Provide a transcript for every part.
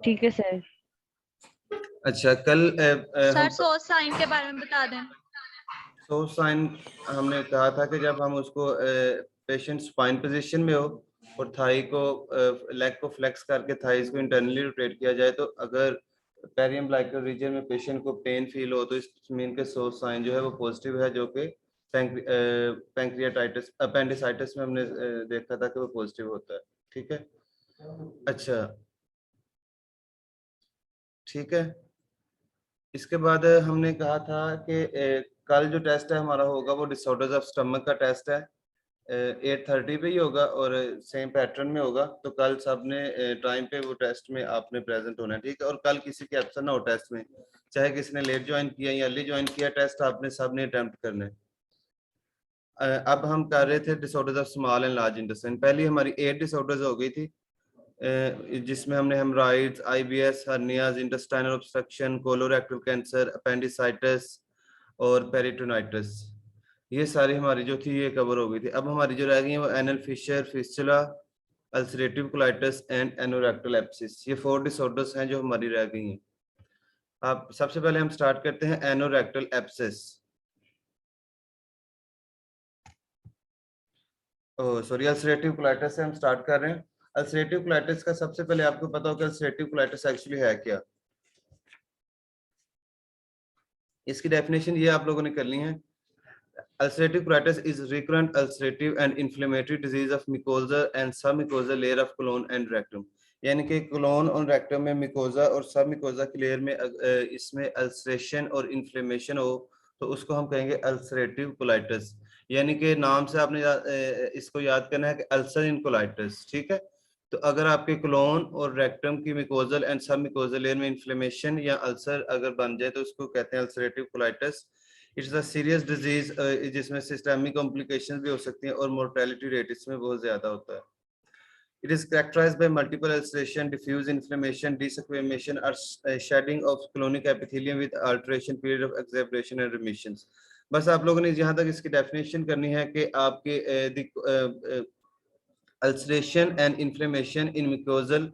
ठीक है सर। अच्छा, कल सर सोर्स साइन के बारे में बता दें। सोर्स साइन हमने कहा था कि जब हम उसको पेशेंट स्पाइन पोजीशन में हो और थाई को लेग को फ्लेक्स करके थाइस को इंटरनली रोटेट किया जाए, तो अगर पेरियम्बलाइकल रीजन में पेशेंट को पेन फील हो तो इस मीन के सोर्स साइन जो है वो पॉजिटिव है, जो कि पैंक्रियाटाइटिस अपेंडिसाइटिस में हमने देखा था कि वो पॉजिटिव होता है। ठीक है, अच्छा ठीक है। इसके बाद हमने कहा था कि कल जो टेस्ट है हमारा होगा वो डिसऑर्डर्स ऑफ स्टमक का टेस्ट है, 8:30 पे ही होगा और सेम पैटर्न में होगा। तो कल सबने टाइम पे वो टेस्ट में आपने प्रेजेंट होना है, ठीक है। और कल किसी की एब्सेंट ना हो टेस्ट में, चाहे किसी ने लेट ज्वाइन किया या अर्ली ज्वाइन किया, टेस्ट आपने सबने अटेम्प्ट करना है। अब हम कर रहे थे disorders of small and large intestine. पहली हमारी 8 डिसऑर्डर्स हो गई थी, जिसमें हमने haemorrhoids, IBS, hernias, intestinal obstruction, colorectal cancer, appendicitis और पेरिटोनाइटिस, ये सारी हमारी जो थी ये कवर हो गई थी। अब हमारी जो रह गई है वो anal fissure, fistula, ulcerative colitis and anorectal abscess, ये 4 डिसऑर्डर्स हैं जो हमारी रह गई हैं। अब सबसे पहले हम स्टार्ट करते हैं anorectal abscess. Sorry, ulcerative colitis से हम स्टार्ट कर रहे हैं। अल्सरेटिव कोलाइटिस का सबसे पहले आपको पता होगा अल्सरेटिव कोलाइटिस एक्चुअली है क्या। इसकी डेफिनेशन ये आप लोगों ने करनी है। Ulcerative colitis is recurrent ulcerative and inflammatory disease of mucosa and submucosal layer of colon and rectum। यानी कि कोलोन और रेक्टम में मिकोजा और सब मिकोजा की लेयर में इसमें अल्सरेशन और इन्फ्लेमेशन हो तो उसको हम कहेंगे अल्सरेटिव कोलाइटिस। यानी कि नाम से आपने इसको याद करना है कि अल्सर इन कोलाइटिस, ठीक है। तो अगर आपके कोलोन और रेक्टम की मिकोजल एंड सब मिकोजल लेयर में इन्फ्लेमेशन या अल्सर अगर बन जाए तो उसको कहते हैं ulcerative colitis. It's a serious disease जिसमें सिस्टमिक कॉम्प्लिकेशंस भी हो सकती हैं और मोर्टेलिटी रेट इसमें बहुत ज्यादा होता है। It is characterized by multiple ulceration, diffuse inflammation, desquamation, or shedding of colonic epithelium with alteration period of exacerbation and remissions। बस आप लोगों ने यहाँ तक इसकी डेफिनेशन करनी है कि आपके ulceration and inflammation in mucosal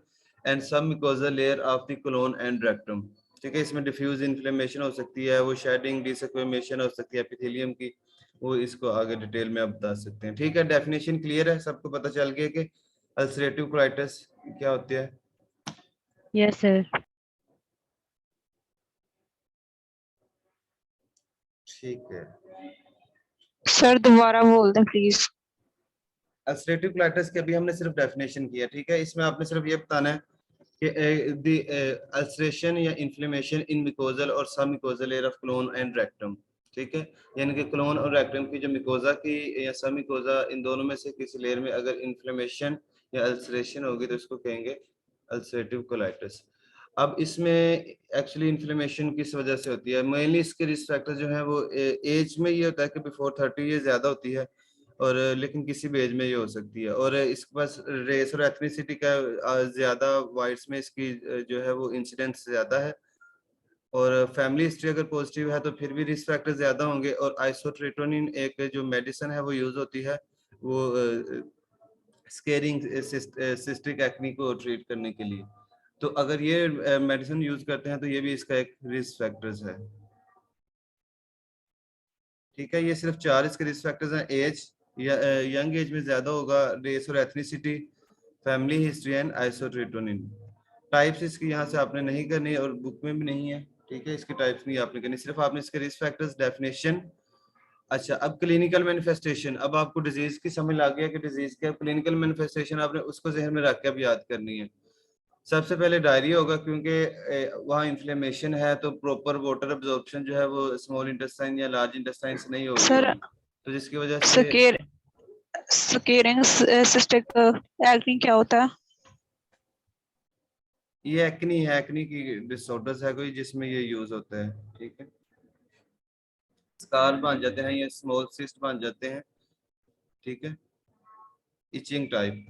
and submucosal layer of the colon and rectum, ठीक है। इसमें डिफ्यूज इन्फ्लेमेशन हो सकती है, वो शेडिंग, डिसक्वेमेशन हो सकती है एपिथेलियम की, वो इसको आगे डिटेल में आप बता सकते हैं। ठीक है, डेफिनेशन क्लियर है, सबको पता चल गया कि अल्सरेटिव कोलाइटिस क्या होती है। Yes sir. ठीक है सर दोबारा बोल दें प्लीज। अल्सरेटिव कोलाइटिस की अभी हमने सिर्फ डेफिनेशन किया, ठीक है। इसमें आपने सिर्फ ये बताना है कि अल्सरेशन या इन्फ्लेमेशन इन मिकोजल और सब mucosal layer of colon and rectum, ठीक है। यानी कि कोलोन और रेक्टम की जो मिकोजा की या सब मिकोजा, इन दोनों में से किसी लेयर में अगर इन्फ्लेमेशन या अल्सरेशन होगी तो इसको कहेंगे अल्सरेटिव कोलाइटिस। अब इसमें एक्चुअली इन्फ्लेमेशन किस वजह से होती है, मेनली इसके रिस्क फैक्टर जो है वो एज में ये होता है कि बिफोर 30 ये ज्यादा होती है, और लेकिन किसी भी एज में ये हो सकती है। और इसके पास रेस और एथनिसिटी का ज्यादा वाइट्स में इसकी जो है वो इंसिडेंस ज्यादा है। और फैमिली हिस्ट्री अगर पॉजिटिव है तो फिर भी रिस्क फैक्टर ज्यादा होंगे। और आइसोट्रेटोनिन एक जो मेडिसिन है वो यूज होती है, वो स्केरिंग सिस्टिक एक्नी को ट्रीट करने के लिए। तो अगर ये मेडिसिन यूज करते हैं तो ये भी इसका एक रिस्क फैक्टर्स है, ठीक है। ये सिर्फ 4 इसके रिस्क फैक्टर्स हैं। एज, यंग एज में ज्यादा होगा, रेस और ethnicity, family history and isotretinoin. Types इसकी यहाँ से आपने नहीं करनी और बुक में भी नहीं है, ठीक है। इसकी टाइप्स नहीं आपने करनी, सिर्फ आपने इसके रिस्क फैक्टर्स, डेफिनेशन। अच्छा, अब क्लिनिकल मैनिफेस्टेशन। अब आपको डिजीज की समझ लग गया कि डिजीज क्या क्लिनिकल मैनिफेस्टेशन आपने उसको जहन में रख के अब याद करनी है। सबसे पहले डायरिया होगा, क्योंकि वहाँ इन्फ्लेमेशन है तो प्रॉपर वाटर अब्जॉर्प्शन जो है वो स्मॉल इंटेस्टाइन या लार्ज इंटेस्टाइन से नहीं हो रही सर होगी, तो जिसकी वजह से स्केरिंग सिस्टिक एक्नी क्या होता है? ये एक्नी है, एक्नी की डिसऑर्डर्स है कोई जिसमें ये यूज होता है, ठीक है। स्कार बन जाते हैं, ये स्मॉल सिस्ट बन जाते हैं, ठीक है। इचिंग टाइप,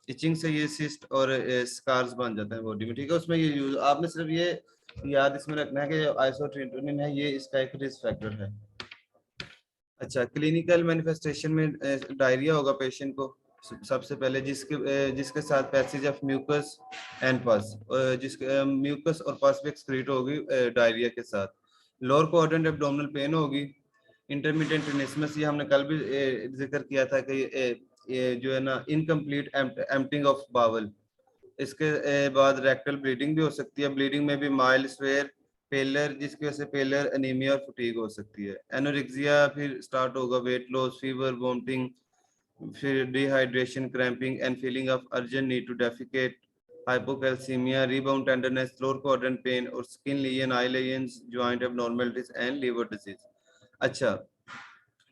इचिंग से ये सिस्ट और स्कार्स बन जाते हैं बॉडी में, ठीक है। उसमें ये यूज आपने सिर्फ ये याद इसमें रखना है कि आइसोट्रेटोनिन है, ये इसका एक रिस्क फैक्टर है। अच्छा, क्लिनिकल मैनिफेस्टेशन में डायरिया होगा पेशेंट को, सबसे पहले जिसके साथ पैसेज ऑफ म्यूकस एंड पस, जिसके म्यूकस और पस भी एक्सक्रीट होगी डायरिया के साथ। लोअर क्वाड्रेंट एब्डोमिनल पेन होगी। इंटरमीडिएट टेनिसमस, ये हमने कल भी जिक्र किया था कि ये जो है ना इनकम्प्लीट एम्प्टिंग ऑफ बावल। इसके बाद रेक्टल ब्लीडिंग भी हो सकती है। ब्लीडिंग में भी माइल्ड, स्वेयर, पेलर, जिसकी वजह से पेलर, एनीमिया और फटीग हो सकती है। एनोरेक्सिया फिर स्टार्ट होगा, वेट लॉस, फीवर, वोमिटिंग, फिर dehydration, cramping and feeling of urgent need to defecate, hypocalcaemia, rebound tenderness, lower quadrant pain और skin lesion, eye lesions, joint abnormalities and liver disease. अच्छा,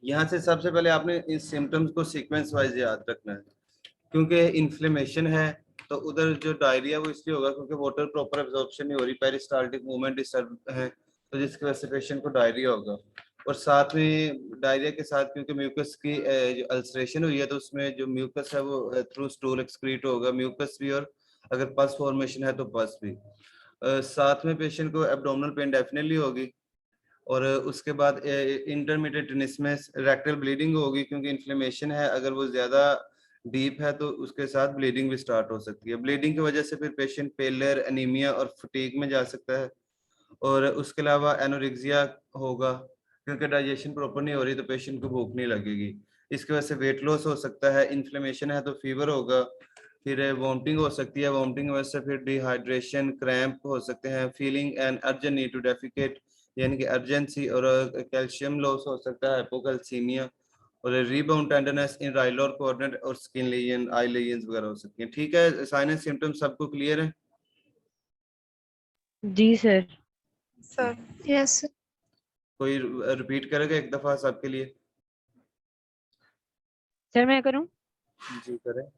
यहाँ से सबसे पहले आपने इस सिम्टम्स को सीक्वेंस वाइज याद रखना है, क्योंकि इन्फ्लेमेशन है तो उधर जो डायरिया वो इसलिए होगा क्योंकि वाटर प्रॉपर एब्जॉर्प्शन नहीं हो रही, पेरिस्टाल्टिक मूवमेंट डिस्टर्ब है, तो जिसकी वजह से पेशेंट को डायरिया होगा। और साथ में डायरिया के साथ क्योंकि म्यूकस की जो अल्सरेशन हुई है तो उसमें जो म्यूकस है वो थ्रू स्टूल एक्सक्रीट होगा, म्यूकस भी, और अगर पस फॉर्मेशन है तो पस भी। साथ में पेशेंट को एब्डोमिनल पेन डेफिनेटली होगी। और उसके बाद इंटरमीडिएट टेनिसमस, रेक्टल ब्लीडिंग होगी क्योंकि इन्फ्लेमेशन है, अगर वो ज्यादा डीप है तो उसके साथ ब्लीडिंग भी स्टार्ट हो सकती है। ब्लीडिंग की वजह से फिर पेशेंट पेलर, एनीमिया और फटीग में जा सकता है। और उसके अलावा एनोरेक्सिया होगा क्योंकि डाइजेशन प्रॉपर नहीं हो रही तो पेशेंट को भूख नहीं लगेगी। इसकी वजह से वेट लॉस हो सकता है। इन्फ्लेमेशन है तो फीवर होगा। फिर वोमिटिंग हो सकती है, वोमिटिंग की वजह से फिर डिहाइड्रेशन, क्रैम्प हो सकते हैं, feeling and urgent need to defecate यानी कि अर्जेंसी, और कैल्शियम लॉस हो सकता है, हाइपोकैल्सीमिया, और रीबाउंड टेंडरनेस इन राइलोर कोऑर्डिनेट और स्किन लीजन, आई लीजन्स वगैरह हो सकती हैं। ठीक है, साइन एंड सिम्टम्स सबको क्लियर है? जी सर। सर। यस कोई रिपीट करेगा एक दफा सबके लिए? सर मैं करूं? जी करें।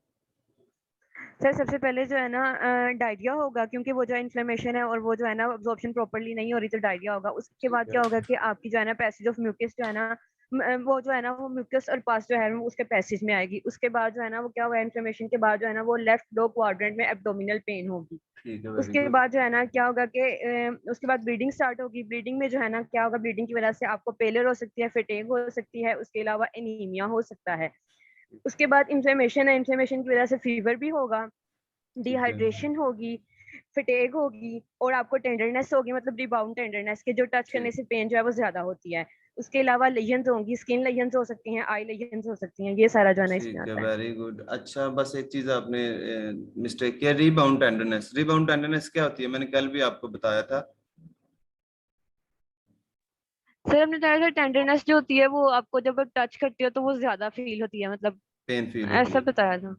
सर सबसे पहले जो है ना डायरिया होगा, क्योंकि वो जो है इन्फ्लेमेशन है और वो जो है ना अब्जॉर्प्शन प्रॉपर्ली नहीं हो रही तो डायरिया होगा। उसके बाद क्या होगा कि आपकी जो है ना पैसेज ऑफ म्यूकस जो है ना वो जो है ना वो म्यूकस और पास जो है वो उसके पैसेज में आएगी। उसके बाद जो है ना वो क्या होगा, इन्फ्लेमेशन के बाद जो है ना वो लेफ्ट लो क्वाड्रेंट में एब्डोमिनल पेन होगी। ठीक है, वेरी उसके गुड। बाद जो है ना क्या होगा कि उसके बाद ब्लीडिंग स्टार्ट होगी। ब्लीडिंग में जो है ना क्या होगा, ब्लीडिंग की वजह से आपको पेलर हो सकती है, फिटेग हो सकती है, उसके अलावा एनीमिया हो सकता है। उसके बाद इन्फ्लेमेशन है, इन्फ्लेमेशन की वजह से फीवर भी होगा, ठीक है, डिहाइड्रेशन होगी, फिटेग होगी और आपको टेंडरनेस होगी, मतलब रिबाउंड टेंडरनेस के जो टच करने ठीक, से पेन जो है वो ज्यादा होती है। उसके अलावा लेजन्स होंगी, स्किन लेजन्स हो सकती हैं, आई लेजन्स हो सकती हैं, ये सारा जो है ना इसमें ठीक है, आता है। Very good. अच्छा, बस एक चीज आपने मिस्टेक किया, रीबाउंड टेंडरनेस। रीबाउंड टेंडरनेस क्या होती है? मैंने कल भी आपको बताया था। सर हमने बताया था टेंडरनेस जो होती है वो आपको जब टच करती हो तो वो ज्यादा फील होती है, मतलब पेन फील होती ऐसा है। बताया था।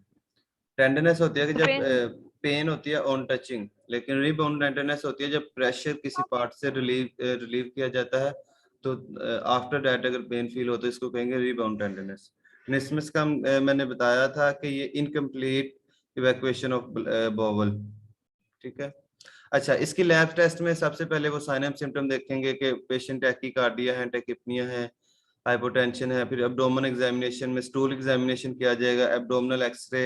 टेंडरनेस होती है कि जब पेन। पेन होती है ऑन टचिंग, लेकिन रीबाउंड टेंडरनेस होती है जब प्रेशर किसी पार्ट से रिलीव किया जाता है, तो आफ्टर दैट अगर पेन फील हो तो इसको कहेंगे रीबाउंड टेंडरनेस। निस्मस का मैंने बताया था कि ये इनकम्प्लीट इवैक्यूएशन ऑफ बॉवल। ठीक है। अच्छा, इसकी लैब टेस्ट में सबसे पहले वो साइन एंड सिम्टम देखेंगे कि पेशेंट टैकीकार्डिया है, टैकिपनिया है, हाइपोटेंशन है। फिर एब्डोमिनल एग्जामिनेशन में स्टूल एग्जामिनेशन किया जाएगा, एब्डोमिनल एक्सरे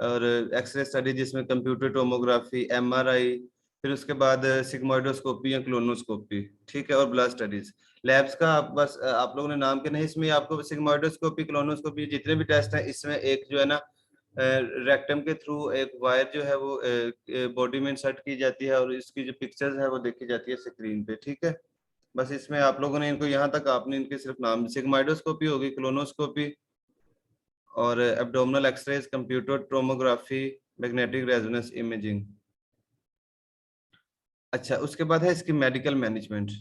और एक्सरे स्टडी जिसमें कंप्यूटर टोमोग्राफी, एमआरआई, फिर उसके बाद सिग्मोइडोस्कोपी या क्लोनोस्कोपी। ठीक है, और ब्लड स्टडीज। लैब्स का आप बस आप लोगों ने नाम के नहीं, इसमें आपको सिग्मोइडोस्कोपी, क्लोनोस्कोपी, जितने भी टेस्ट हैं इसमें एक जो है ना रेक्टम के थ्रू एक वायर जो है वो बॉडी में इंसर्ट की जाती है और इसकी जो पिक्चर्स है वो देखी जाती है स्क्रीन पे। ठीक है, बस इसमें आप लोगों ने इनको यहाँ तक आपने इनके सिर्फ नाम, सिग्मोइडोस्कोपी होगी, क्लोनोस्कोपी और abdominal x-rays, computer tomography, magnetic resonance imaging. अच्छा, उसके बाद है इसकी मेडिकल मैनेजमेंट।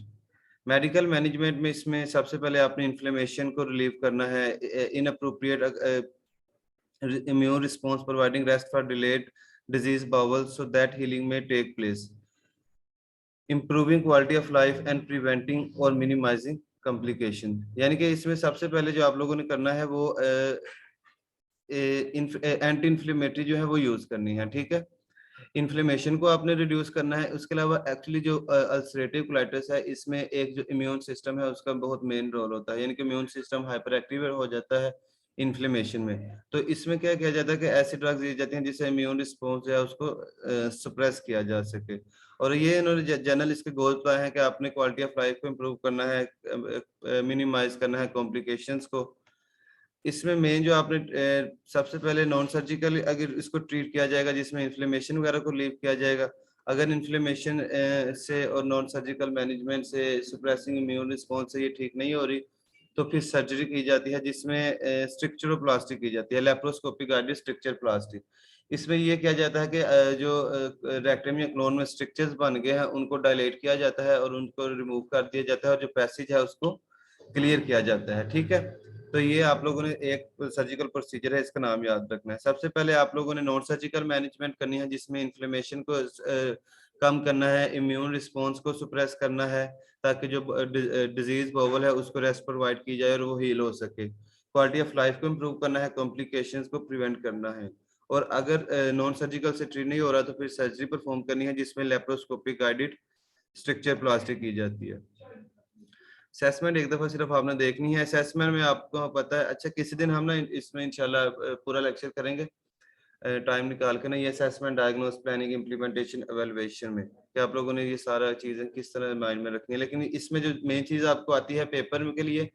मेडिकल मैनेजमेंट में इसमें सबसे पहले आपने इन्फ्लेमेशन को रिलीव करना है, inappropriate immune response, providing rest for delayed disease bowel so that healing may take place, improving quality of life and preventing or minimizing complication। यानी कि इसमें सबसे पहले जो आप लोगों ने करना है वो एंटी इन्फ्लेमेटरी जो है वो यूज करनी है। ठीक है, इन्फ्लेमेशन को आपने रिड्यूस करना है। उसके अलावा एक्चुअली जो अल्सरेटिव कोलाइटिस है इसमें एक जो इम्यून सिस्टम है उसका बहुत मेन रोल होता है, यानी कि इम्यून सिस्टम हाइपर एक्टिव हो जाता है इन्फ्लेमेशन में। तो इसमें क्या किया जाता है कि ऐसी ड्रग्स दी जाती हैं जिससे इम्यून रिस्पॉन्स है उसको सप्रेस किया जा सके। और ये इन्होंने जनरल इसके गोल बताए हैं कि आपने क्वालिटी ऑफ लाइफ को इम्प्रूव करना है, मिनिमाइज करना है कॉम्प्लिकेशंस को, इसमें मेन जो आपने सबसे पहले नॉन सर्जिकल अगर इसको ट्रीट किया जाएगा जिसमें इन्फ्लेमेशन वगैरह को लीव किया जाएगा। अगर इन्फ्लेमेशन से और नॉन सर्जिकल मैनेजमेंट से सुप्रेसिंग इम्यून रिस्पॉन्स से ये ठीक नहीं हो रही तो फिर सर्जरी की जाती है जिसमें स्ट्रक्चरोप्लास्टी की जाती है, लेप्रोस्कोपिक गाइडेड स्ट्रक्चर प्लास्टी। इसमें ये किया जाता है कि जो रेक्टम या क्लोन में स्ट्रक्चर्स बन गए हैं उनको डायलेट किया जाता है और उनको रिमूव कर दिया जाता है और जो पैसेज है उसको क्लियर किया जाता है। ठीक है, तो ये आप लोगों ने एक सर्जिकल प्रोसीजर है, इसका नाम याद रखना है। सबसे पहले आप लोगों ने नॉन सर्जिकल मैनेजमेंट करनी है जिसमें इन्फ्लेमेशन को कम करना है, इम्यून रिस्पॉन्स को सुप्रेस करना है ताकि जो डिजीज बॉवल है उसको रेस्ट प्रोवाइड की जाए और वो हील हो सके। क्वालिटी ऑफ लाइफ को इम्प्रूव करना है, कॉम्प्लिकेशंस को प्रिवेंट करना है। और अगर नॉन सर्जिकल से ट्रीट नहीं हो रहा तो फिर सर्जरी परफॉर्म करनी है जिसमें लेप्रोस्कोपिक गाइडेड स्ट्रक्चर प्लास्टिक की जाती है। असेसमेंट एक दफा सिर्फ आपने देखनी है। असेसमेंट में आपको पता है, अच्छा किसी दिन हम ना इसमें इंशाल्लाह पूरा लेक्चर करेंगे टाइम निकाल के ना, ये assessment, diagnose, planning, implementation, evaluation में कि आप लोगों ने ये सारा चीजें किस तरह माइंड में रखनी है। लेकिन इसमें जो मेन चीज आपको आती है पेपर में के लिए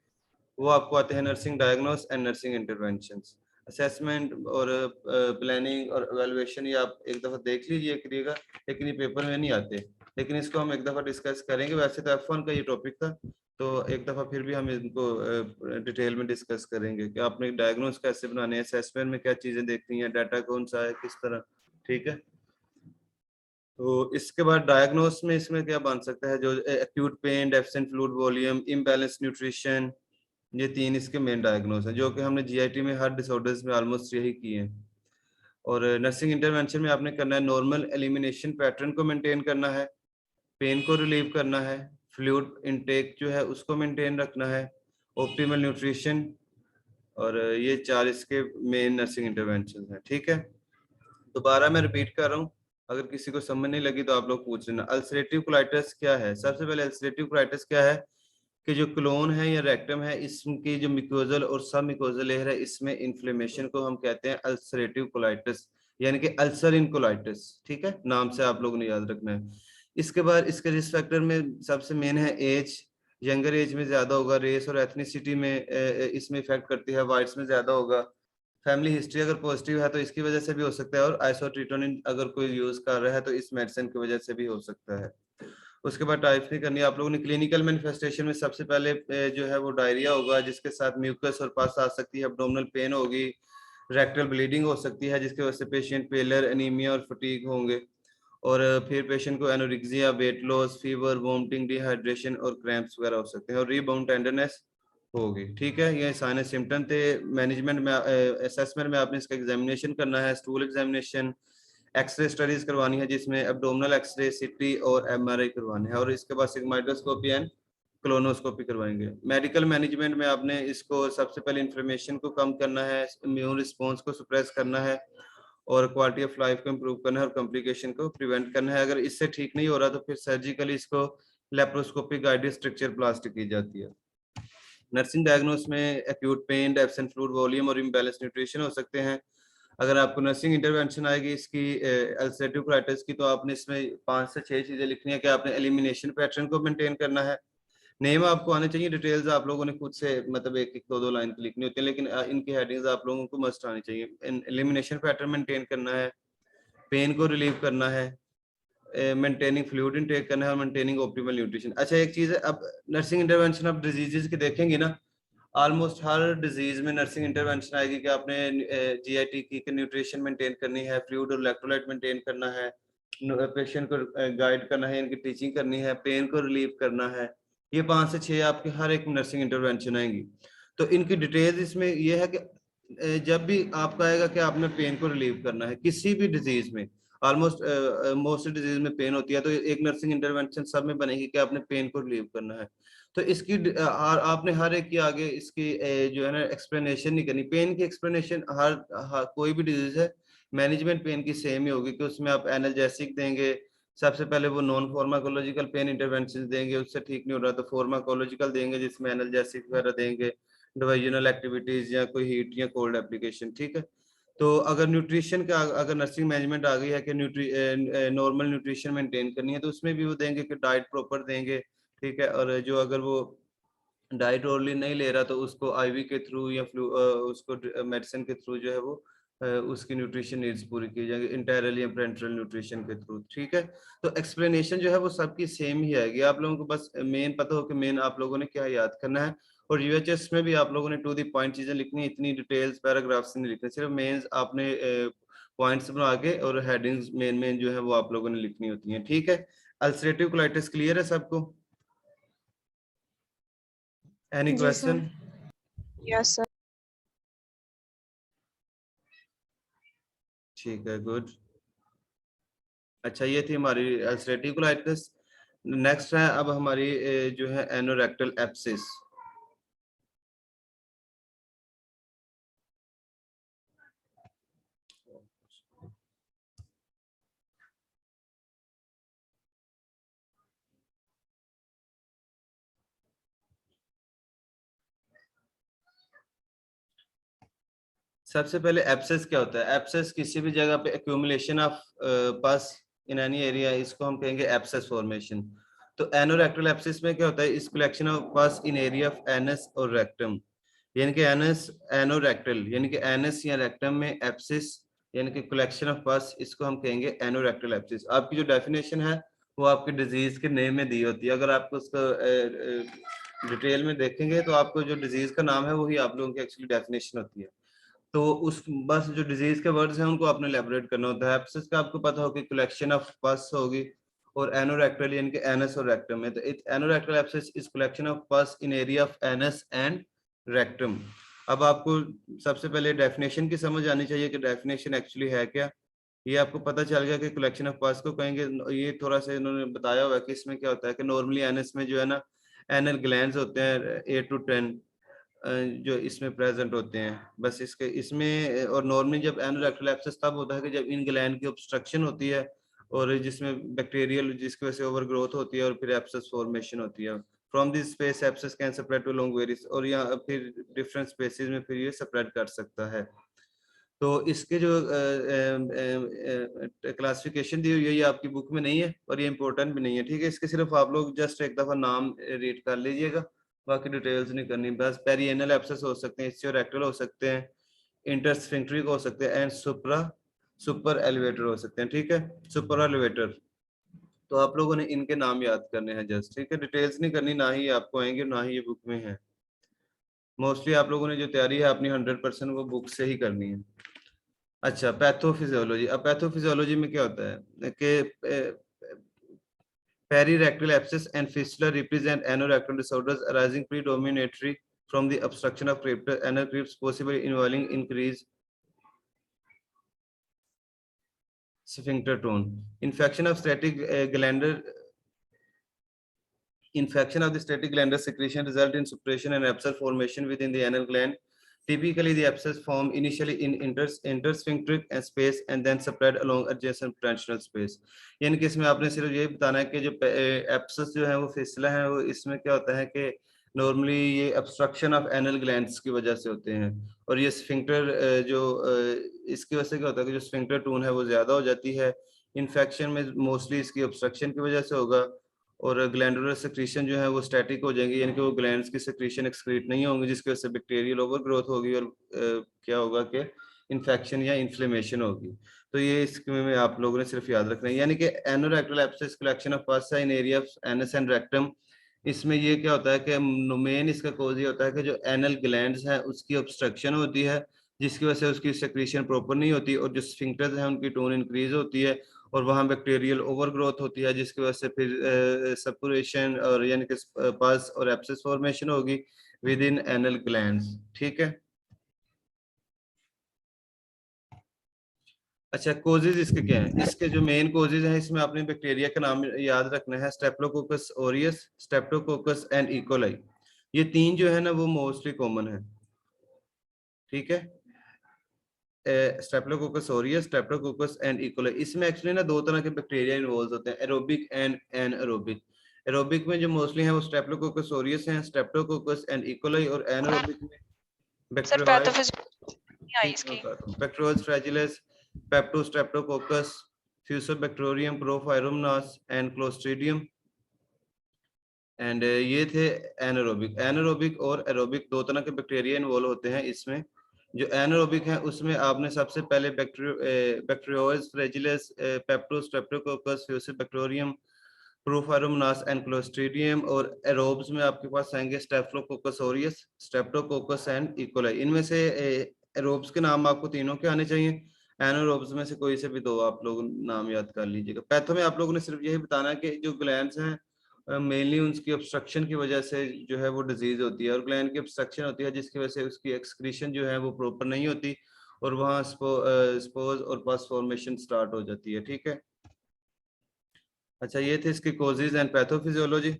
वो आपको आते हैं nursing diagnose and nursing interventions. Assessment और प्लानिंग और एवेलुएशन ये आप एक दफा देख लीजिए करिएगा, लेकिन ये पेपर में नहीं आते, लेकिन इसको हम एक दफा डिस्कस करेंगे। वैसे तो F1 का ये टॉपिक था तो एक दफा फिर भी हम इनको डिटेल में डिस्कस करेंगे कि आपने डायग्नोस कैसे बनाने हैं, असेसमेंट में क्या चीजें देखनी है, डाटा कौन सा है, किस तरह। ठीक है, तो इसके बाद डायग्नोस में इसमें क्या बन सकता है, जो acute pain, deficient fluid volume, imbalance nutrition, ये तीन इसके मेन डायग्नोस हैं जो कि हमने जीआईटी में हर डिसऑर्डर्स में ऑलमोस्ट यही किए हैं। और नर्सिंग इंटरवेंशन में आपने करना है नॉर्मल एलिमिनेशन पैटर्न को मेंटेन करना है, पेन को रिलीव करना है, फ्लूइड इनटेक जो है उसको मेंटेन रखना है, ऑप्टिमल न्यूट्रिशन, और ये 4 इसके मेन नर्सिंग इंटरवेंशन हैं। ठीक है, दोबारा मैं रिपीट कर रहा हूँ, अगर किसी को समझ नहीं लगी तो आप लोग पूछ लेना। अल्सरेटिव कोलाइटिस क्या है? सबसे पहले अल्सरेटिव कोलाइटिस क्या है कि जो क्लोन है या रेक्टम है इसकी जो मिकोजल और सब मिकोजल लेयर है इसमें इन्फ्लेमेशन को हम कहते हैं अल्सरेटिव कोलाइटिस, यानी कि अल्सर इन कोलाइटिस। ठीक है, नाम से आप लोगों ने याद रखना है। इसके बाद इसके रिस्क फैक्टर में सबसे मेन है एज, यंगर एज में ज्यादा होगा, रेस और एथनिसिटी में इसमें इफेक्ट करती है, वाइट्स में ज्यादा होगा, फैमिली हिस्ट्री अगर पॉजिटिव है तो इसकी वजह से भी हो सकता है, और आइसोट्रिटोनिन अगर कोई यूज कर रहा है तो इस मेडिसिन की वजह से भी हो सकता है। उसके बाद टाइप नहीं करनी आप लोगों ने। क्लिनिकल मैनिफेस्टेशन में सबसे पहले जो है वो डायरिया होगा जिसके साथ म्यूकस और पस आ सकती है, एब्डोमिनल पेन होगी, रेक्टल ब्लीडिंग हो सकती है जिसकी वजह से पेशेंट पेलर, एनीमिया और फटीग होंगे, और फिर पेशेंट को anorexia, wait loss, fever, vomiting, dehydration और क्रैम्प्स वगैरह हो सकते हैं, और रीबाउंड टेंडरनेस होगी। ठीक है, ये साइन सिम्टम थे। मैनेजमेंट में असेसमेंट में आपने इसका एग्जामिनेशन करना है, स्टूल एग्जामिनेशन, एक्सरे स्टडीज करवानी है जिसमें एब्डोमिनल एक्सरे, सीटी और एमआरआई करवाने हैं, और इसके बाद सिग्माइडोस्कोपी एंड क्लोनोस्कोपी करवाएंगे। मेडिकल मैनेजमेंट में आपने इसको सबसे पहले इन्फ्लेमेशन को कम करना है, इम्यून रिस्पॉन्स को सुप्रेस करना है, और क्वालिटी ऑफ लाइफ को इम्प्रूव करना है, और कॉम्प्लिकेशन को प्रिवेंट करना है। अगर इससे ठीक नहीं हो रहा तो फिर सर्जिकली इसको लेप्रोस्कोपिक गाइडेड स्ट्रक्चर प्लास्टिक की जाती है। नर्सिंग डायग्नोस में acute pain, absent fluid volume और इम्बैलेंस न्यूट्रिशन हो सकते हैं। अगर आपको नर्सिंग इंटरवेंशन आएगी इसकी अल्सरेटिव कोलाइटिस की तो आपने इसमें 5 से 6 चीजें लिखनी है कि आपने एलिमिनेशन पैटर्न को मेंटेन करना है। नेम आपको आने चाहिए, डिटेल्स आप लोगों ने खुद से मतलब एक एक दो लाइन की लिखनी होती है, लेकिन इनकी हेडिंग्स आप लोगों को मस्ट आनी चाहिए। एलिमिनेशन पैटर्न मेंटेन करना है, पेन को रिलीव करना है, मेंटेनिंग फ्लूइड इनटेक करना है, और मेंटेनिंग ऑप्टिमल न्यूट्रिशन। अच्छा एक चीज है, अब नर्सिंग इंटरवेंशन आप डिजीजेस की देखेंगे ना, ऑलमोस्ट हर डिजीज में नर्सिंग इंटरवेंशन आएगी कि आपने जीआईटी की न्यूट्रिशन मेंटेन करनी है, फ्लूइड और इलेक्ट्रोलाइट मेंटेन करना है, पेशेंट को गाइड करना है, इनकी टीचिंग करनी है, पेन को रिलीव करना है। ये 5 से 6 आपके हर एक नर्सिंग इंटरवेंशन आएंगी। तो इनकी डिटेल्स इसमें ये है कि जब भी आपका आएगा कि आपने पेन को रिलीव करना है किसी भी डिजीज में, ऑलमोस्ट मोस्ट डिजीज में पेन होती है, तो एक नर्सिंग इंटरवेंशन सब में बनेगी कि आपने पेन को रिलीव करना है। तो इसकी आपने हर एक के आगे इसकी जो है ना एक्सप्लेनेशन नहीं करनी। पेन की एक्सप्लेनेशन हर कोई भी डिजीज है, मैनेजमेंट पेन की सेम ही होगी कि उसमें आप एनाल्जेसिक देंगे, सबसे पहले वो नॉन फार्माकोलॉजिकल पेन इंटरवेंशन देंगे, उससे ठीक नहीं हो रहा तो फार्माकोलॉजिकल देंगे जिसमें एनाल्जेसिक वगैरह देंगे, डिवाइजनल एक्टिविटीज या कोई हीट या कोल्ड एप्लीकेशन। ठीक है, तो अगर न्यूट्रिशन का अगर नर्सिंग मैनेजमेंट आ गई है कि नॉर्मल न्यूट्रिशन मेंटेन करनी है तो उसमें भी वो देंगे कि डाइट प्रॉपर देंगे। ठीक है, और जो अगर वो डाइट ओरली नहीं ले रहा तो उसको आईवी के थ्रू या उसको मेडिसिन के थ्रू जो है वो उसकी न्यूट्रिशन नीड्स पूरी की जाएगी इंटरनल या पेरेंटल न्यूट्रिशन के थ्रू। ठीक है, तो एक्सप्लेनेशन जो है वो सबकी सेम ही आएगी। आप लोगों को बस मेन पता हो कि मेन आप लोगों ने क्या याद करना है, और यूएचएस में भी आप लोगों ने टू द पॉइंट चीजें लिखनी है, इतनी डिटेल्स पैराग्राफ्स नहीं लिखने, सिर्फ मेंस आपने पॉइंट्स बना के और हेडिंग्स मेन मेन जो है वो आप लोगों ने लिखनी होती हैं। ठीक है, अल्सरेटिव कोलाइटिस क्लियर है सबको? Any question? Yes, sir. ठीक है, गुड। अच्छा, ये थी हमारी अल्सरेटिव कोलाइटिस। नेक्स्ट है अब हमारी जो है एनोरेक्टल एब्सिस। सबसे पहले एब्सेस क्या होता है? एब्सेस किसी भी जगह पे accumulation of pus in any area, इसको हम कहेंगे एब्सेस फॉर्मेशन। तो एनोरेक्टल एब्सिस में क्या होता है? इस collection of pus in area of anus और रेक्टम, यानी कि एनस एनोरेक्टल यानी कि एनस या रेक्टम में एब्सिस यानी कि कलेक्शन ऑफ पस, इसको हम कहेंगे एनोरेक्टल एब्सिस। आपकी जो डेफिनेशन है वो आपके डिजीज के नेम में दी होती है। अगर आपको उसका डिटेल में देखेंगे तो आपको जो डिजीज का नाम है वही आप लोगों की एक्चुअली डेफिनेशन होती है। तो उस बस जो डिजीज के वर्ड्स हैं उनको आपने एलैबोरेट करना होता है। एब्सेस का आपको पता हो कि कलेक्शन ऑफ पस होगी, और एनोरेक्टल यानी कि एनस और रेक्टम में। तो anorectal abscess is collection of pus in area of anus and rectum. अब आपको सबसे पहले डेफिनेशन की समझ आनी चाहिए कि डेफिनेशन एक्चुअली है क्या। ये आपको पता चल गया कि कलेक्शन ऑफ पस को कहेंगे, ये थोड़ा सा इन्होंने बताया हुआ है कि इसमें क्या होता है कि नॉर्मली एनस में जो है ना एनल ग्लैंड्स होते हैं 8 to 10 जो इसमें प्रेजेंट होते हैं। बस इसके इसमें और नॉर्मली जब एनोरेक्टल एब्सेस तब होता है कि जब इन ग्लैंड की ऑब्स्ट्रक्शन होती है और जिसमें बैक्टीरियल जिसकी वजह से ओवर ग्रोथ होती है और फिर एब्सेस फॉर्मेशन होती है। From this space abscess can spread to long various, और यहाँ फिर डिफरेंट स्पेसिस में फिर ये स्प्रेड कर सकता है। तो इसके जो क्लासिफिकेशन दी हुई है ये आपकी बुक में नहीं है और ये इंपॉर्टेंट भी नहीं है। ठीक है, इसके सिर्फ आप लोग जस्ट एक दफा नाम रीड कर लीजिएगा, बाकी डिटेल्स नहीं करनी। बस पेरिएनल एब्सेस हो सकते हैं, इस्टियोरेक्टल हो सकते हैं, इंटरस्फिंक्ट्रिक हो सकते हैं, एंड सुपर एलिवेटर हो सकते हैं। ठीक है, सुपर एलिवेटर। तो आप लोगों ने इनके नाम याद करने हैं जस्ट। ठीक है, डिटेल्स नहीं करनी, ना ही आपको आएंगे ना ही ये बुक में है। मोस्टली आप लोगों ने जो तैयारी है अपनी 100% वो बुक से ही करनी है। अच्छा, पैथोफिजियोलॉजी। अब पैथोफिजियोलॉजी में क्या होता है कि perirectal abscess and fistula represent anorectal disorders arising predominantly from the obstruction of anal crypts, possibly involving increased sphincter tone. Infection of the static glandar secretion result in suppression and abscess formation within the anal gland. Typically, the abscess form initially in intersphincteric space and then spread along adjacent potential space. यानी कि इसमें आपने सिर्फ ये बताना है कि जो abscess जो है वो फिस्टुला है, वो इसमें क्या होता है कि नॉर्मली ये obstruction of anal glands की वजह से होते हैं, और ये स्फिंक्टर जो इसकी वजह से क्या होता है कि जो स्फिंक्टर टोन है वो ज्यादा हो जाती है। इन्फेक्शन में मोस्टली इसकी ऑब्स्ट्रक्शन की वजह से होगा, और ग्लैंडुलर सेक्रीशन जो है वो स्टैटिक हो जाएंगे, यानी कि वो ग्लैंड्स की सेक्रीशन एक्सक्रीट नहीं होंगी, जिसकी वजह से बैक्टीरियल ओवर ग्रोथ होगी और क्या होगा कि इन्फेक्शन या इन्फ्लेमेशन होगी। तो ये इसमें आप लोगों ने सिर्फ याद रखना है, यानी कि anorectal abscess collection of pus in area of anus and rectum. इसमें ये क्या होता है कि मेन इसका कोज ये होता है कि जो एनल ग्लैंड्स हैं उसकी ऑब्स्ट्रक्शन होती है, जिसकी वजह से उसकी सेक्रीशन प्रॉपर नहीं होती, और जो स्फिंक्टर्स हैं उनकी टोन इंक्रीज होती है, और वहां बैक्टीरियल ओवर ग्रोथ होती है, जिसकी वजह से फिर सपुरेशन और यानी कि पस और एब्सेस फॉर्मेशन होगी विद इन एनल ग्लैंड्स। ठीक है, अच्छा कोजेज इसके क्या हैं? इसके जो मेन कोजेज हैं इसमें आपने बैक्टीरिया का नाम याद रखना है, streptococcus aureus, streptococcus and E coli. ये तीन जो है ना वो मोस्टली कॉमन है। ठीक है, streptococcus aureus, streptococcus and E coli. इसमें एक्चुअली ना दो तरह के बैक्टीरिया इन्वॉल्व होते हैं, एरोबिक एंड एनएरोबिक। एरोबिक में जो मोस्टली है वो स्टेप्टोकोकस ऑरियस हैं, स्टेप्टोकोकस एंड इकोलाई, और एनएरोबिक में sir bacteroides fragilis, peptostreptococcus, fusobacterium porphyromonas and clostridium एंड ये थे एनारोबिक। एनारोबिक और एरोबिक दो तरह के बैक्टीरिया इन्वॉल्व होते हैं इसमें। जो एनारोबिक है उसमें आपने सबसे पहले बैक्टीरियोइड्स फ्रेजिलिस, पेप्टो स्ट्रेप्टोकोकस, फ्यूसिबैक्टीरियम, प्रोफायरोमोनास एंड क्लोस्ट्रीडियम, और एरोब्स में आपके पास आएंगे staphylococcus aureus, Streptococcus and E coli. इनमें से एरोब्स के नाम आपको तीनों के आने चाहिए, एनारोब्स में से कोई से भी दो आप लोग नाम याद कर लीजिएगा। पैथो में आप लोगों ने सिर्फ यही बताना है कि जो ग्लैंड्स हैं मेनली उनकी ऑब्स्ट्रक्शन की वजह से जो है वो डिजीज होती है, और ग्लैंड की ऑब्स्ट्रक्शन होती है जिसकी वजह से उसकी एक्सक्रीशन जो है वो प्रॉपर नहीं होती, और वहाँ स्पोज और पस फॉर्मेशन स्टार्ट हो जाती है। ठीक है, अच्छा ये थे इसके कोजेज एंड पैथोफिजियोलॉजी।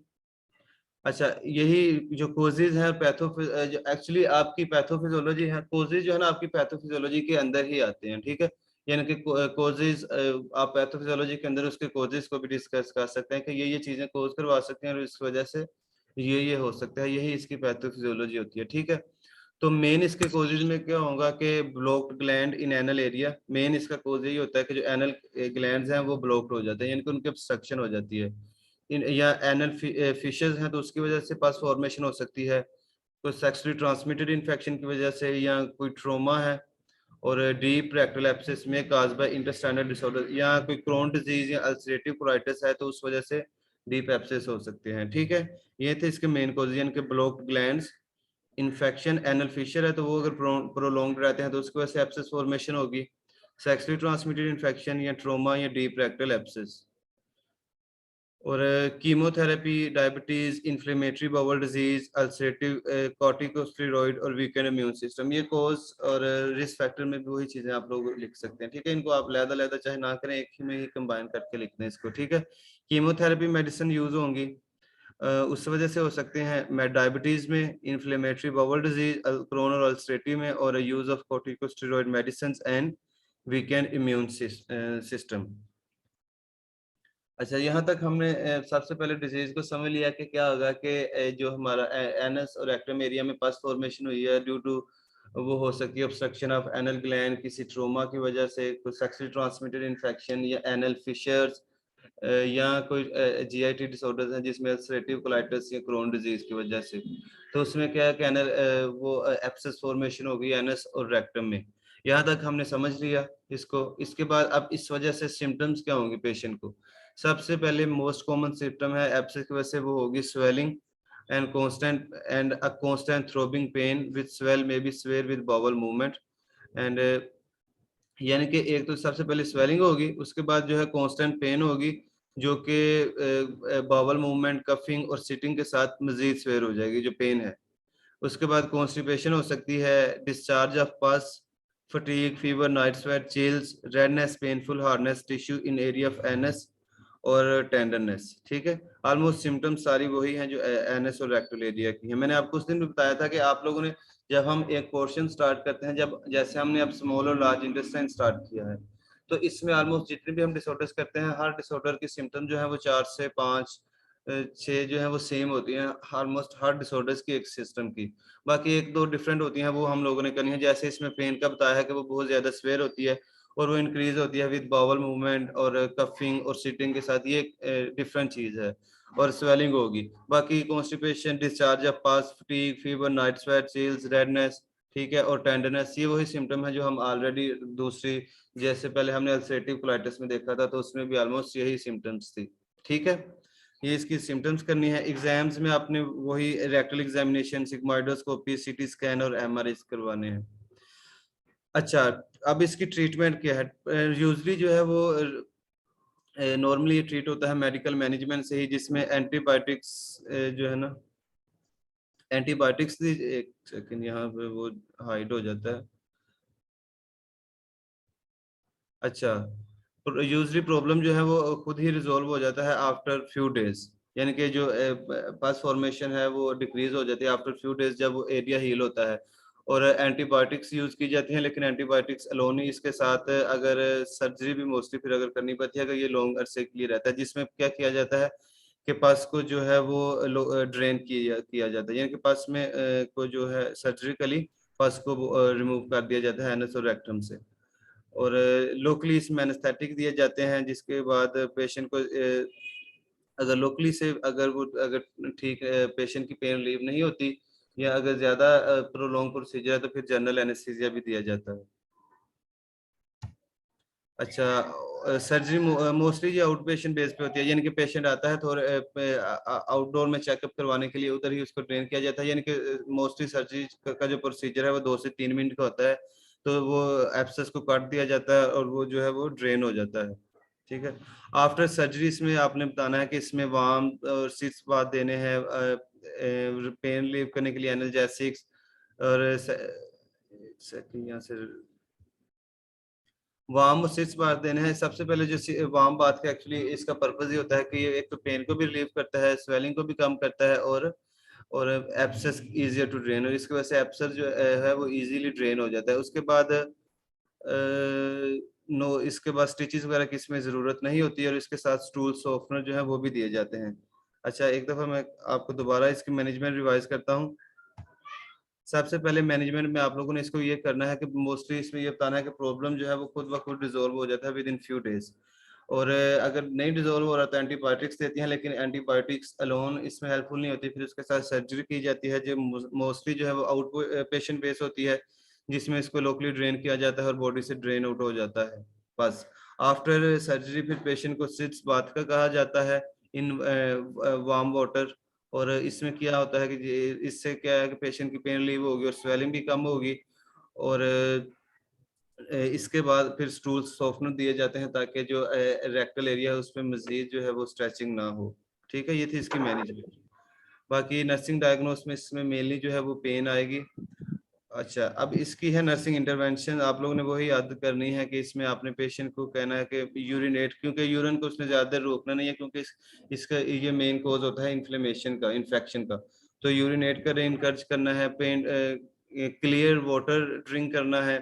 अच्छा, यही जो कोजेज है जो एक्चुअली आपकी पैथोफिजियोलॉजी है, कोजेज जो है ना आपकी पैथोफिजियोलॉजी के अंदर ही आते हैं। ठीक है, यानी कि कोजेज आप पैथोफिजियोलॉजी के अंदर उसके कोजेज को भी डिस्कस कर सकते हैं कि ये चीजें कोज करवा सकते हैं और इस वजह से ये हो सकता है, यही इसकी पैथोफिजियोलॉजी होती है। ठीक है, तो मेन इसके कोजेज में क्या होगा कि blocked gland in anal area. Main इसका कोज यही होता है कि जो एनल ग्लैंड्स हैं वो ब्लॉक्ड हो जाते हैं, यानी कि उनकी ऑब्स्ट्रक्शन हो जाती है। या एनल फिशेस हैं तो उसकी वजह से पस फॉर्मेशन हो सकती है, कोई सेक्सुअली ट्रांसमिटेड इन्फेक्शन की वजह से, या कोई ट्रोमा है, और डीप रेक्टल एब्सेस में काज बाय इंटेस्टाइनल डिसऑर्डर, या कोई क्रोन डिजीज या अल्सरेटिव कोलाइटिस है तो उस वजह से डीप एब्सेस हो सकते हैं। ठीक है, ये थे इसके मेन कॉजेज, यानी कि blocked glands, infection, anal fissure है तो वो अगर प्रोलॉन्ग रहते हैं तो उसकी वजह से एब्सेस फॉर्मेशन होगी, सेक्सुअली ट्रांसमिटेड इन्फेक्शन या ट्रोमा या डीप रेक्टल एब्सेस। और chemotherapy, diabetes, inflammatory bowel disease, ulcerative corticosteroid और वीकेंड इम्यून सिस्टम, ये कोज और रिस्क फैक्टर में भी वही चीजें आप लोग लिख सकते हैं। ठीक है, इनको आप अलग-अलग चाहे ना करें, एक ही में ही कंबाइन करके लिखते हैं इसको। ठीक है, कीमोथेरेपी मेडिसिन यूज होंगी, उस वजह से हो सकते हैं डायबिटीज में, इन्फ्लेमेटरी बाउल डिजीज, क्रोन और अल्सरेटिव में, और use of corticosteroid medicine and weekend immune system. अच्छा, यहाँ तक हमने सबसे पहले डिजीज को समझ लिया कि क्या होगा कि जो हमारा एनस और रेक्टम एरिया में पस फॉर्मेशन हुई है ड्यू टू, वो हो सकती है ऑब्स्ट्रक्शन ऑफ एनल ग्लैंड, किसी ट्रोमा की वजह से, कोई सेक्सुअली ट्रांसमिटेड इन्फेक्शन या एनल फिशर्स, या कोई जीआईटी डिसऑर्डर्स हैं जिसमें अल्सरेटिव कोलाइटिस या क्रोन डिजीज की वजह से, तो उसमें क्या है कि एनल वो एब्सेस फॉर्मेशन होगी एनस और रेक्टम में। यहाँ तक हमने समझ लिया इसको। इसके बाद अब इस वजह से सिम्टम्स क्या होंगे पेशेंट को। सबसे पहले मोस्ट कॉमन सिम्टम है एब्सेस की वजह से वो होगी swelling and constant throbbing pain with swell may be severe with bowel movement and, यानी कि एक तो सबसे पहले स्वेलिंग होगी, उसके बाद जो है कांस्टेंट पेन होगी जो कि बाउल मूवमेंट, कफिंग और सिटिंग के साथ मजीद स्वेयर हो जाएगी जो पेन है। उसके बाद कॉन्स्टिपेशन हो सकती है, डिस्चार्ज ऑफ पस, fatigue, fever, night sweat, chills, redness, painful hardness tissue in area of anus और टेंडरनेस। ठीक है, ऑलमोस्ट सिम्टम्स सारी वही हैं जो एनएस और रेक्टल एरिया की हैं। मैंने आपको उस दिन भी बताया था कि आप लोगों ने जब हम एक पोर्शन स्टार्ट करते हैं, जब जैसे हमने अब स्मॉल और लार्ज इंटेस्टाइन स्टार्ट किया है, तो इसमें ऑलमोस्ट जितने भी हम डिसऑर्डर्स करते हैं, हर डिसऑर्डर की सिम्टम जो है वो 4 से 5 6 जो है वो सेम होती हैं, ऑलमोस्ट हर डिसऑर्डर्स की एक सिस्टम की। बाकी एक दो डिफरेंट होती हैं, वो हम लोगों ने करनी है। जैसे इसमें पेन का बताया है कि वो बहुत ज्यादा स्वेयर होती है और वो इंक्रीज होती है विद बाउल मूवमेंट और कफिंग और सिटिंग के साथ, ये डिफरेंट चीज है। और स्वेलिंग होगी, बाकी कॉन्स्टिपेशन, डिस्चार्ज ऑफ पस, fatigue, fever, night sweat, chills, redness, ठीक है, और टेंडरनेस, ये वही सिम्टम है जो हम ऑलरेडी दूसरी, जैसे पहले हमने अल्सरेटिव कोलाइटिस में देखा था तो उसमें भी ऑलमोस्ट यही सिम्टम्स थी। ठीक है, ये इसकी सिम्टम्स करनी है। एग्जाम्स में आपने वही rectal examination, sigmoidoscopy, CT scan और एमआरआई करवाने हैं। अच्छा, अब इसकी ट्रीटमेंट क्या है। यूजली जो है वो नॉर्मली ये ट्रीट होता है मेडिकल मैनेजमेंट से ही, जिसमें एंटीबायोटिक्स जो है ना, एंटीबायोटिक्स, एक सेकंड यहाँ पे वो हाइड हो जाता है। अच्छा, यूजली प्रॉब्लम जो है वो खुद ही रिजॉल्व हो जाता है आफ्टर फ्यू डेज, यानी कि जो पस फॉर्मेशन है वो डिक्रीज हो जाती है आफ्टर फ्यू डेज जब वो एरिया हील होता है। और एंटीबायोटिक्स यूज की जाती हैं, लेकिन एंटीबायोटिक्स अलोन ही, इसके साथ अगर सर्जरी भी मोस्टली फिर अगर करनी पड़ती है अगर ये लॉन्ग अरसे के लिए रहता है, जिसमें क्या किया जाता है कि पस को जो है वो ड्रेन किया जाता है, यानी कि पस में को जो है सर्जरिकली पस को रिमूव कर दिया जाता है एनस और रेक्टम से। और लोकली इसमें एनेस्थेटिक दिए जाते हैं, जिसके बाद पेशेंट को अगर लोकली से अगर ठीक पेशेंट की पेन रिलीव नहीं होती या अगर ज्यादा प्रोलॉन्ग प्रोसीजर है तो फिर जनरल एनेस्थीसिया भी दिया जाता है। अच्छा, सर्जरी मोस्टली ये आउट पेशेंट बेस पे होती है, यानी कि पेशेंट आता है थोड़े आउटडोर में चेकअप करवाने के लिए, उधर ही उसको ट्रेन किया जाता है, यानी कि मोस्टली सर्जरी का जो प्रोसीजर है वो 2 से 3 मिनट का होता है। तो वो एब्सेस को काट दिया जाता है और वो जो है वो ड्रेन हो जाता है। ठीक है, आफ्टर सर्जरी इसमें आपने बताना है कि इसमें वार्म और सिक्स बात देने हैं, पेन रिलीव करने के लिए एनाल्जेसिक्स, और यहाँ से वार्म सिक्स बात देने हैं। सबसे पहले जो वार्म बात का एक्चुअली इसका पर्पस ये होता है कि ये एक तो पेन को भी रिलीव करता है, स्वेलिंग को भी कम करता है, और एब्सेस इजियर टू ड्रेन, और इसकी वजह से एब्सेस जो है वो इजीली ड्रेन हो जाता है। उसके बाद नो इसके बाद स्टिचेस वगैरह की इसमें जरूरत नहीं होती है, और इसके साथ स्टूल सॉफ्टनर जो है वो भी दिए जाते हैं। अच्छा, एक दफा मैं आपको दोबारा इसकी मैनेजमेंट रिवाइज करता हूँ। सबसे पहले मैनेजमेंट में आप लोगों ने इसको ये करना है कि मोस्टली इसमें ये बताना है कि प्रॉब्लम जो है वो खुद ब खुद डिजोल्व हो जाता है विद इन फ्यू डेज, और अगर नहीं डिजोल्व हो रहा तो एंटीबायोटिक्स देती हैं, लेकिन एंटीबायोटिक्स अलोन इसमें हेल्पफुल नहीं होती। फिर उसके साथ सर्जरी की जाती है जो मोस्टली जो है वो आउट पेशेंट बेस होती है, जिसमें इसको लोकली ड्रेन किया जाता है और बॉडी से ड्रेन आउट हो जाता है बस। आफ्टर सर्जरी फिर पेशेंट को सिट्स बाथ का कहा जाता है इन वार्म वाटर, और इसमें क्या होता है कि इससे क्या है कि पेशेंट की पेन रिलीव होगी और स्वेलिंग भी कम होगी, और इसके बाद फिर स्टूल सॉफ्टनर दिए जाते हैं ताकि जो रेक्टल एरिया है उसमें मजीद जो है वो स्ट्रेचिंग ना हो। ठीक है, ये थी इसकी मैनेजमेंट। बाकी नर्सिंग डायग्नोस में इसमें मेनली जो है वो पेन आएगी। अच्छा, अब इसकी है नर्सिंग इंटरवेंशन। आप लोगों ने वही याद करनी है कि इसमें आपने पेशेंट को कहना है कि यूरिनेट, क्योंकि यूरिन को उसने ज्यादा देर रोकना नहीं है, क्योंकि इसका ये मेन कॉज होता है इन्फ्लेमेशन का, इन्फेक्शन का। तो यूरिनेट कर इनकरेज करना है, पेन क्लियर वाटर ड्रिंक करना है,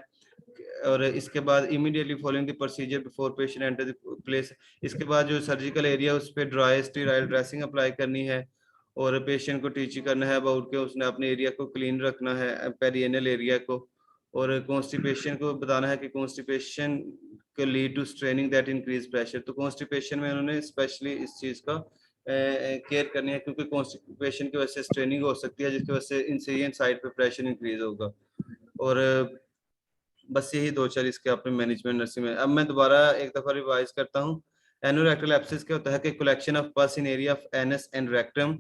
और इसके बाद immediately following the procedure before patient enter the place, इसके बाद जो सर्जिकल एरिया उस पर ड्राई स्टीराइल ड्रेसिंग अप्लाई करनी है, और पेशेंट को टीच करना है अबाउट के उसने अपने एरिया को क्लीन रखना है, पेरिएनल एरिया को, और कॉन्स्टिपेशन को बताना है कि कॉन्स्टिपेशन को lead to straining that increase pressure. तो कॉन्स्टिपेशन में उन्होंने स्पेशली इस चीज का केयर करनी है, क्योंकि कॉन्स्टिपेशन की वजह से स्ट्रेनिंग हो सकती है, जिसकी वजह से इंसिडियंट साइड पे प्रेशर इंक्रीज होगा। और बस यही 2-4 इसके अपने मैनेजमेंट नर्सिंग में। अब मैं दोबारा एक दफा रिवाइज करता हूँ। एनोरेक्टल एब्सिस क्या होता है कि collection of pus in area of anus and rectum.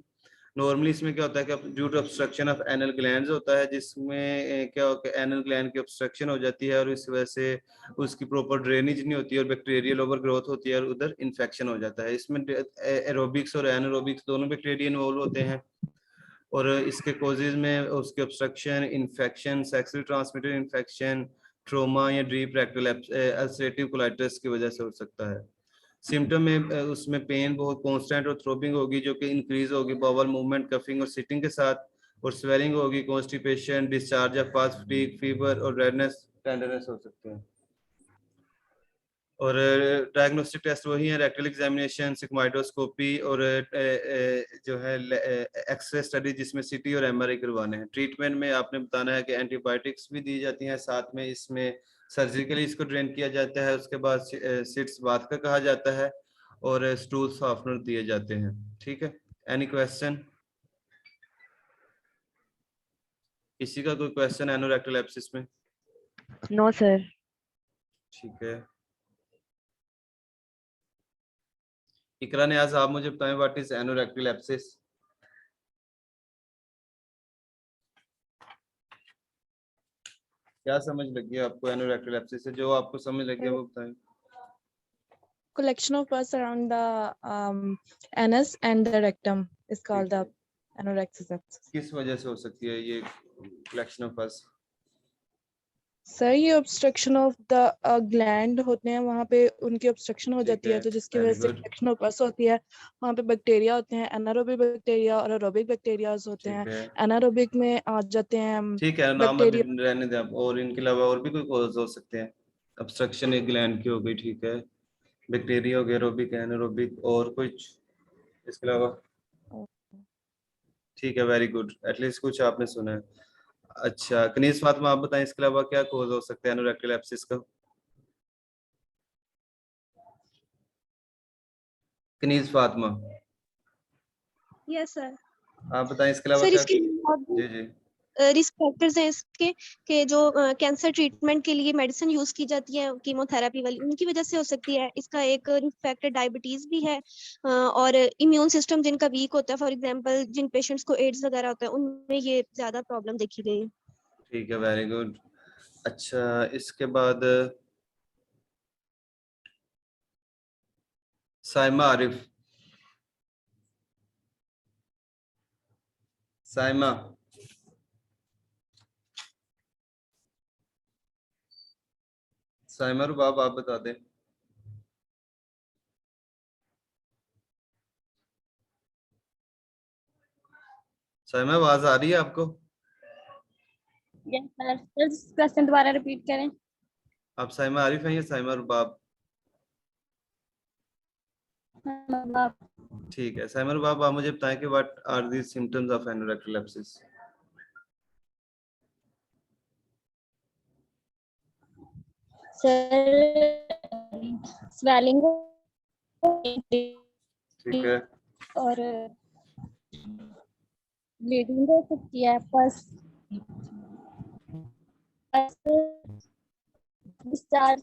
Normally इसमें क्या होता है कि due to obstruction of anal glands होता है, जिसमें क्या होता है एनल ग्लैंड की ऑब्स्ट्रक्शन हो जाती है, और इस वजह से उसकी प्रॉपर ड्रेनेज नहीं होती है और बैक्टीरियल ओवर ग्रोथ होती है और उधर इन्फेक्शन हो जाता है। इसमें एरोबिक्स और एनारोबिक्स दोनों बैक्टीरिया इन्वॉल्व होते हैं, और इसके कॉजेज में उसके obstruction, infection, sexually transmitted infection, trauma या डीप रेक्टल अल्सरेटिव कोलाइटिस की वजह से हो सकता है। सिम्टम में उसमें पेन बहुत कांस्टेंट और थ्रोबिंग होगी जो कि इंक्रीज होगी बावल मूवमेंट, कफिंग और सिटिंग के साथ, और स्वेलिंग होगी, constipation, discharge of fast fatigue, fever और रेडनेस, टेंडरनेस हो सकते हैं। और डायग्नोस्टिक टेस्ट वही है, रेक्टल एग्जामिनेशन, सिग्माइडोस्कोपी, और जो है एक्सरे स्टडी जिसमें सीटी और एमआरआई करवाने हैं। ट्रीटमेंट में आपने बताना है कि एंटीबायोटिक्स भी दी जाती हैं, साथ में इसमें सर्जिकली इसको ड्रेन किया जाता है, उसके बाद सिट्स बाथ का कहा जाता है, और स्टूल सॉफ्टनर दिए जाते हैं। ठीक है, एनी क्वेश्चन? किसी का कोई क्वेश्चन एनोरेक्टल एब्सिस में? No sir. ठीक है, इकरा नियाज आप मुझे बताएं व्हाट इज एनोरेक्टल एब्सिस? क्या समझ लगी आपको एनोरेक्टल एब्सिस से? जो आपको समझ लगी वो बताएं। Collection of pus around the anus and the rectum is called the anorexis abscess. किस वजह से हो सकती है ये कलेक्शन ऑफ पस? सर ये ऑब्स्ट्रक्शन ऑफ द ग्लैंड होते हैं, वहाँ पे उनकी ऑब्स्ट्रक्शन हो जाती है, तो जिसकी वजह से कलेक्शन ऑफ पस होती है। वहाँ पे बैक्टीरिया होते हैं, एनारोबिक बैक्टीरिया और एरोबिक बैक्टीरिया होते हैं। एनारोबिक में आ जाते हैं ठीक है, नाम अभी रहने दें आप। और इनके अलावा और भी कोई कॉज हो सकते हैं? ऑब्स्ट्रक्शन एक ग्लैंड की हो गई, ठीक है, बैक्टीरिया हो गया, एरोबिक, एनारोबिक, और कुछ इसके अलावा? ठीक है, वेरी गुड, एटलीस्ट कुछ आपने सुना है। अच्छा, कनीज फातिमा आप बताएं इसके अलावा क्या कॉज हो सकते हैं एनोरेक्टल एब्सिस का? कनीज फातिमा। Yes sir. आप बताएं इसके अलावा सर क्या। इसके जी जी रिस्क फैक्टर्स हैं इसके कि जो कैंसर ट्रीटमेंट के लिए मेडिसिन यूज की जाती है कीमोथेरेपी वाली, उनकी वजह से हो सकती है। इसका एक रिस्क फैक्टर डायबिटीज भी है, और इम्यून सिस्टम जिनका वीक होता है, फॉर एग्जांपल जिन पेशेंट्स को एड्स वगैरह होता है, उनमें ये ज्यादा प्रॉब्लम देखी गई है। ठीक है, वेरी गुड। अच्छा, इसके बाद साइमा आरिफ। साइमा, साइमा रुबाब आप बता दें। साइमा, आवाज आ रही है आपको? यस सर, क्वेश्चन दोबारा रिपीट करें। आप साइमा आरिफ हैं या साइमा रुबाब? ठीक है, साइमा रुबाब, आप मुझे बताएं कि what are the symptoms of anorectal abscess. Sir swelling ठीक है, और ब्लीडिंग हो सकती है, पस डिस्चार्ज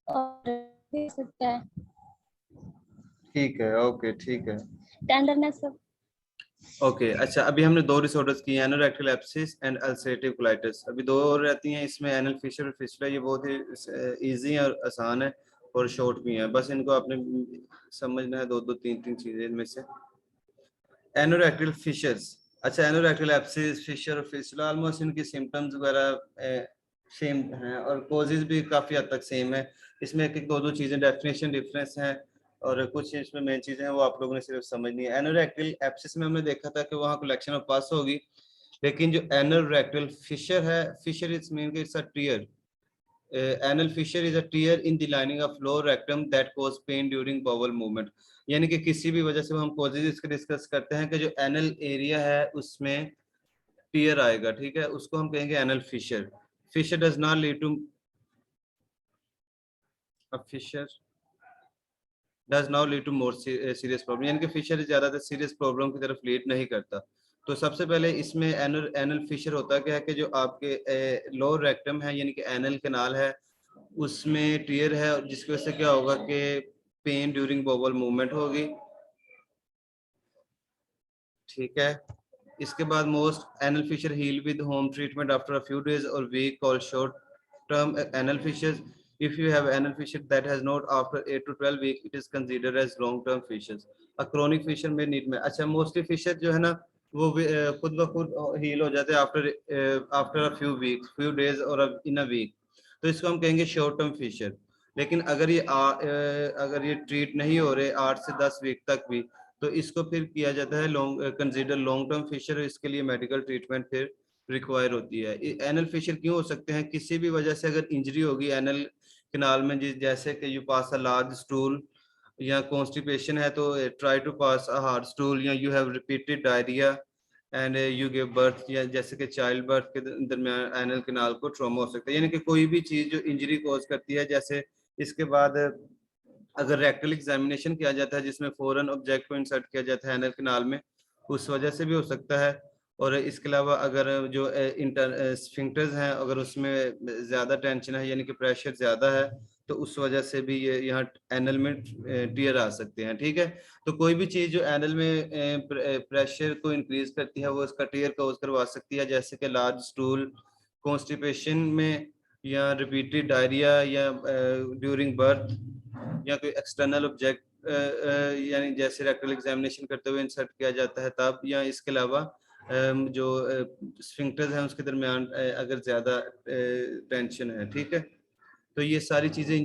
और हो सकता है, ठीक है, ओके, ठीक है, टेंडरनेस। ओके। अच्छा, अभी हमने दो डिसऑर्डर्स किए, anorectal abscess and ulcerative colitis. अभी दो और रहती हैं इसमें, एनल फिशर और फिस्टुला। ये बहुत ही इजी और आसान है और शॉर्ट भी है, बस इनको आपने समझना है। दो दो तीन तीन चीजें इनमें से। एनोरेक्टल फिशर्स, अच्छा, एनोरेक्टल एब्सिस, फिशर और फिस्टुला, ऑलमोस्ट इनकी सिम्टम्स वगैरह सेम हैं और कॉजेज भी काफी हद तक सेम है। इसमें एक दो दो चीजें डेफिनेशन डिफरेंस हैं और कुछ इसमें मेन चीजें हैं वो आप लोगों ने सिर्फ समझनी है। एनोरेक्टल एब्सिस में हमने देखा था कि वहाँ कलेक्शन ऑफ पस होगी, लेकिन जो एनोरेक्टल फिशर है, fissure it's mean it's a tear. anal fissure is a tear in the lining of lower rectum that cause pain during bowel movement। यानी कि किसी भी वजह से हम कॉजेज इसके डिस्कस करते हैं कि जो एनल एरिया है उसमें टीयर आएगा, ठीक है, उसको हम कहेंगे anal fissure. Fissure does not lead to fissure does not lead to more serious problem, यानी कि फिशर ज्यादातर सीरियस प्रॉब्लम की तरफ लीड नहीं करता। तो सबसे पहले इसमें एनल फिशर होता क्या है कि जो आपके लोअर रेक्टम है यानी कि एनल कैनाल है उसमें टीयर है, जिसकी वजह से क्या होगा कि पेन ड्यूरिंग बोवल मूवमेंट होगी, ठीक है। इसके बाद most anal fissure heal with home treatment after a few days और week called short term anal fissures। If you have anal fissure that has not after 8 to 12 weeks, it is considered as long term fissures। A chronic fissure में need में, अच्छा, mostly Fisher जो है ना वो खुद ब खुद हील हो जाते हैं after a few weeks, few days और इन अ वीक, तो इसको हम कहेंगे शॉर्ट टर्म फिशर। लेकिन अगर ये ट्रीट नहीं हो रहे 8 से 10 वीक तक भी, तो इसको फिर किया जाता है कंसीडर लॉन्ग टर्म फिशर। इसके लिए मेडिकल ट्रीटमेंट फिर रिक्वायर होती है। एनल फिशर क्यों हो सकते हैं? किसी भी वजह से अगर इंजरी होगी एनल कैनाल में, जैसे कि you pass a large stool या कॉन्स्टिपेशन है तो try to pass a hard stool, या you have repeated diarrhoea and you give birth, या जैसे कि चाइल्ड बर्थ के दरमियान एनल कैनाल को ट्रॉमा हो सकता है, यानी कि कोई भी चीज जो इंजरी कॉज करती है। जैसे इसके बाद अगर रेक्टल एग्जामिनेशन किया जाता है जिसमें फॉरेन ऑब्जेक्ट को इंसर्ट किया जाता है एनल कैनाल में, उस वजह से भी हो सकता है। और इसके अलावा अगर जो स्फिंक्टर्स हैं अगर उसमें ज़्यादा टेंशन है यानी कि प्रेशर ज़्यादा है, तो उस वजह से भी ये यहाँ एनल में टीयर आ सकते हैं, ठीक है। तो कोई भी चीज़ जो एनल में प्रेशर को इंक्रीज करती है वो इसका टीयर कॉज करवा सकती है, जैसे कि लार्ज स्टूल, कॉन्स्टिपेशन में, या रिपीटेड डायरिया, या ड्यूरिंग बर्थ, या कोई एक्सटर्नल ऑब्जेक्ट यानी जैसे रेक्टल एग्जामिनेशन करते हुए इंसर्ट किया जाता है तब, या इसके अलावा जो स्फिंक्टर्स हैं उसके दरमियान अगर ज़्यादा टेंशन है, ठीक है। तो ये सारी चीज़ें